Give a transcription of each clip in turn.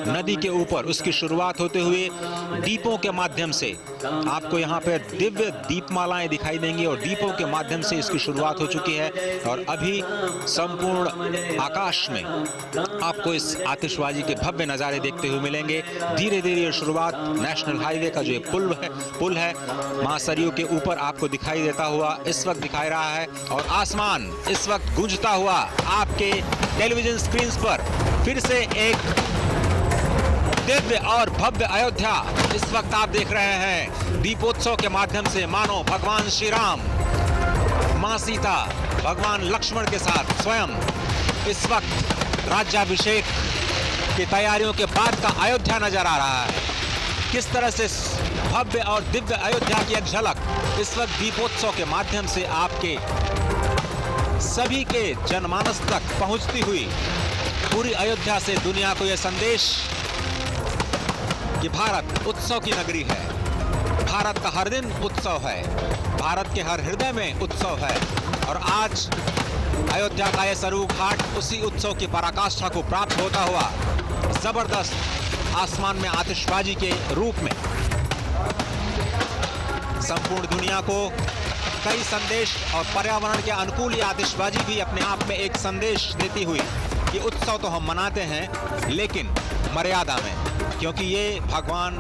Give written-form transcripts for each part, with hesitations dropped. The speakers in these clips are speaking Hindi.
नदी के ऊपर उसकी शुरुआत होते हुए दीपों के माध्यम से आपको यहाँ पे दिव्य दीपमालाएं दिखाई देंगी और दीपों के माध्यम से इसकी शुरुआत हो चुकी है और अभी संपूर्ण आकाश में आपको इस आतिशबाजी के भव्य नज़ारे देखते हुए मिलेंगे। धीरे धीरे ये शुरुआत नेशनल हाईवे का जो ये पुल है मां सरयू के ऊपर आपको दिखाई देता हुआ इस वक्त दिखाई रहा है और आसमान इस वक्त गूंजता हुआ आपके टेलीविजन स्क्रीन पर फिर से एक दिव्य और भव्य अयोध्या इस वक्त आप देख रहे हैं। दीपोत्सव के माध्यम से मानो भगवान श्री राम, मां सीता, भगवान लक्ष्मण के साथ स्वयं इस वक्त राज्याभिषेक की तैयारियों के बाद का अयोध्या नजर आ रहा है। किस तरह से भव्य और दिव्य अयोध्या की एक झलक इस वक्त दीपोत्सव के माध्यम से आपके सभी के जनमानस तक पहुंचती हुई पूरी अयोध्या से दुनिया को यह संदेश कि भारत उत्सव की नगरी है, भारत का हर दिन उत्सव है, भारत के हर हृदय में उत्सव है और आज अयोध्या का यह सरयू घाट उसी उत्सव की पराकाष्ठा को प्राप्त होता हुआ जबरदस्त आसमान में आतिशबाजी के रूप में संपूर्ण दुनिया को कई संदेश और पर्यावरण के अनुकूल ये आतिशबाजी भी अपने आप में एक संदेश देती हुई कि उत्सव तो हम मनाते हैं लेकिन मर्यादा में, क्योंकि ये भगवान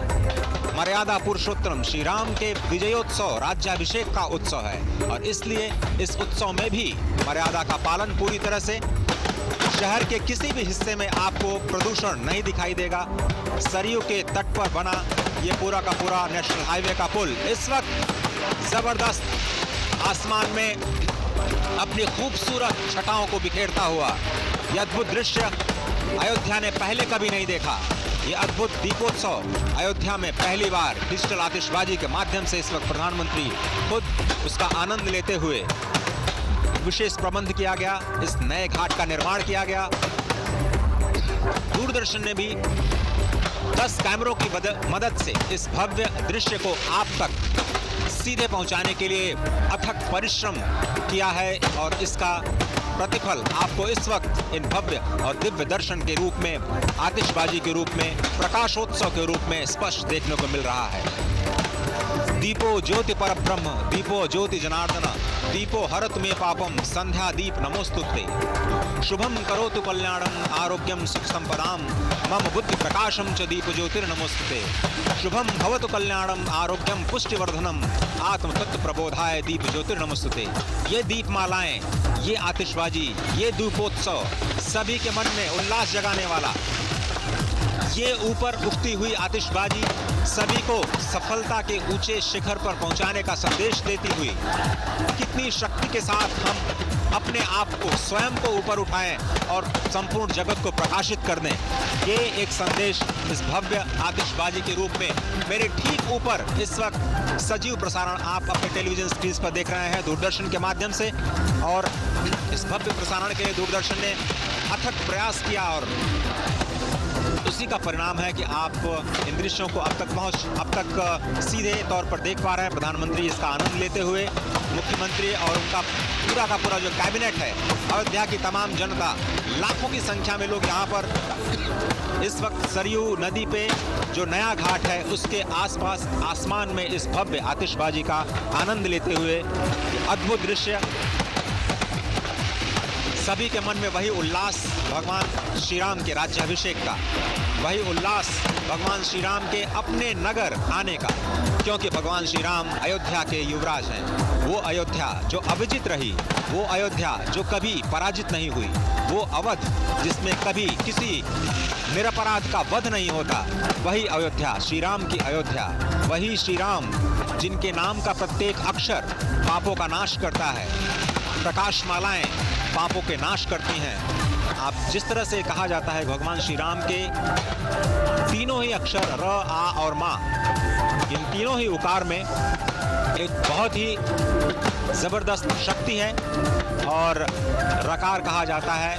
मर्यादा पुरुषोत्तम श्री राम के विजयोत्सव राज्याभिषेक का उत्सव है और इसलिए इस उत्सव में भी मर्यादा का पालन पूरी तरह से। शहर के किसी भी हिस्से में आपको प्रदूषण नहीं दिखाई देगा। सरयू के तट पर बना ये पूरा का पूरा नेशनल हाईवे का पुल इस वक्त जबरदस्त आसमान में अपनी खूबसूरत छटाओं को बिखेरता हुआ यह अद्भुत दृश्य अयोध्या ने पहले कभी नहीं देखा। ये अद्भुत दीपोत्सव अयोध्या में पहली बार डिजिटल आतिशबाजी के माध्यम से इस वक्त प्रधानमंत्री खुद उसका आनंद लेते हुए विशेष प्रबंध किया गया, इस नए घाट का निर्माण किया गया। दूरदर्शन ने भी 10 कैमरों की मदद से इस भव्य दृश्य को आप तक सीधे पहुंचाने के लिए अथक परिश्रम किया है और इसका प्रतिफल आपको इस वक्त इन भव्य और दिव्य दर्शन के रूप में, आतिशबाजी के रूप में, प्रकाशोत्सव के रूप में स्पष्ट देखने को मिल रहा है। दीपो ज्योति परब्रह्म, दीपो ज्योति जनार्दन, दीपो हरतु मे पापम, संध्या दीप नमोस्तुते। शुभम करोतु कल्याणम, आरोग्यम सुख संपदाम, मम बुद्धि प्रकाशम च दीप ज्योतिर्नमोस्तुते। शुभम भवतु कल्याणम, आरोग्यम पुष्टिवर्धनम, आत्म तत्व प्रबोधाय दीप ज्योतिर्नमोस्तुते। ये दीपमालाएं, ये आतिशबाजी, ये दीपोत्सव सभी के मन में उल्लास जगाने वाला, ये ऊपर उठती हुई आतिशबाजी सभी को सफलता के ऊंचे शिखर पर पहुंचाने का संदेश देती हुई कितनी शक्ति के साथ हम अपने आप को, स्वयं को ऊपर उठाएं और संपूर्ण जगत को प्रकाशित कर दें, ये एक संदेश इस भव्य आतिशबाजी के रूप में मेरे ठीक ऊपर इस वक्त सजीव प्रसारण आप अपने टेलीविजन स्क्रीन पर देख रहे हैं दूरदर्शन के माध्यम से। और इस भव्य प्रसारण के लिए दूरदर्शन ने अथक प्रयास किया और उसी का परिणाम है कि आप इन दृश्यों को अब तक सीधे तौर पर देख पा रहे हैं। प्रधानमंत्री इसका आनंद लेते हुए, मुख्यमंत्री और उनका पूरा का पूरा जो कैबिनेट है, अयोध्या की तमाम जनता, लाखों की संख्या में लोग यहाँ पर इस वक्त सरयू नदी पे जो नया घाट है उसके आसपास आसमान में इस भव्य आतिशबाजी का आनंद लेते हुए अद्भुत दृश्य, सभी के मन में वही उल्लास भगवान श्री राम के राज्याभिषेक का, वही उल्लास भगवान श्री राम के अपने नगर आने का, क्योंकि भगवान श्री राम अयोध्या के युवराज हैं। वो अयोध्या जो अविजित रही, वो अयोध्या जो कभी पराजित नहीं हुई, वो अवध जिसमें कभी किसी निरपराध का वध नहीं होता, वही अयोध्या, श्री राम की अयोध्या, वही श्री राम जिनके नाम का प्रत्येक अक्षर पापों का नाश करता है, प्रकाशमालाएं पापों के नाश करती हैं। आप जिस तरह से कहा जाता है भगवान श्री राम के तीनों ही अक्षर र, आ और माँ, इन तीनों ही उकार में एक बहुत ही जबरदस्त शक्ति है। और रकार कहा जाता है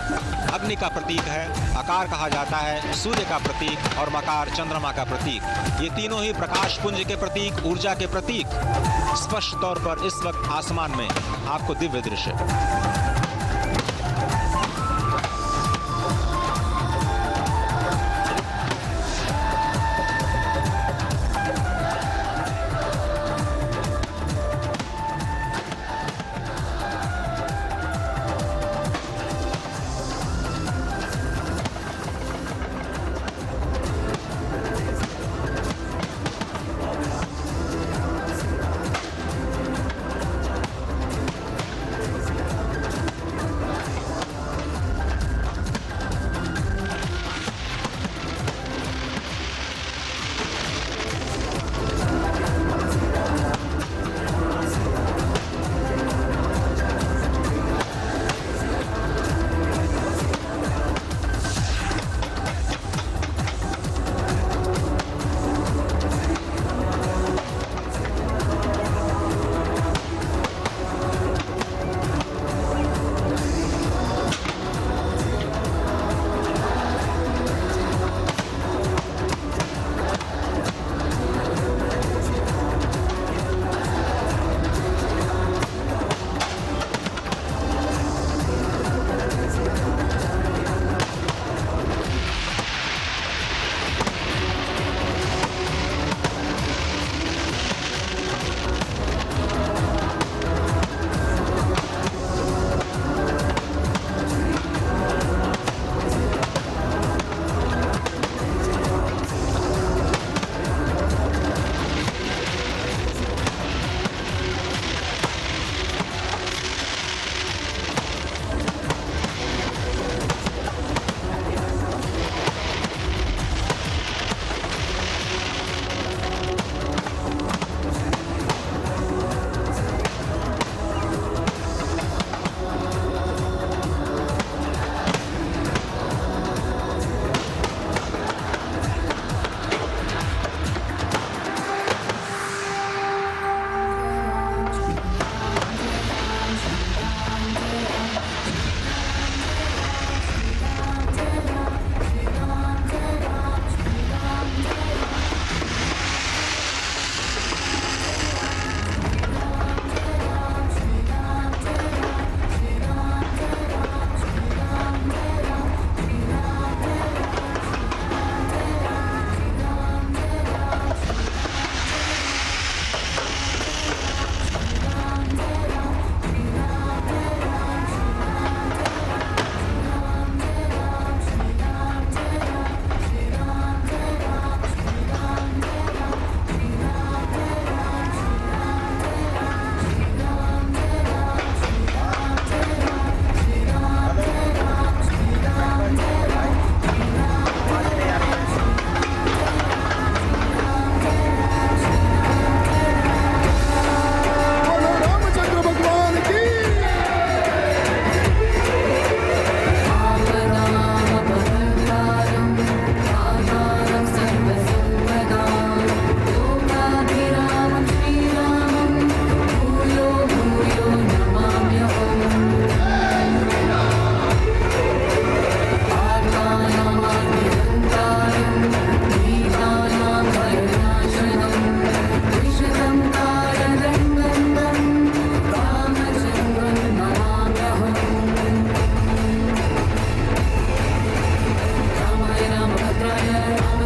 अग्नि का प्रतीक है, आकार कहा जाता है सूर्य का प्रतीक और मकार चंद्रमा का प्रतीक। ये तीनों ही प्रकाश पुंज के प्रतीक, ऊर्जा के प्रतीक स्पष्ट तौर पर इस वक्त आसमान में आपको दिव्य दृश्य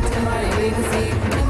to my legacy.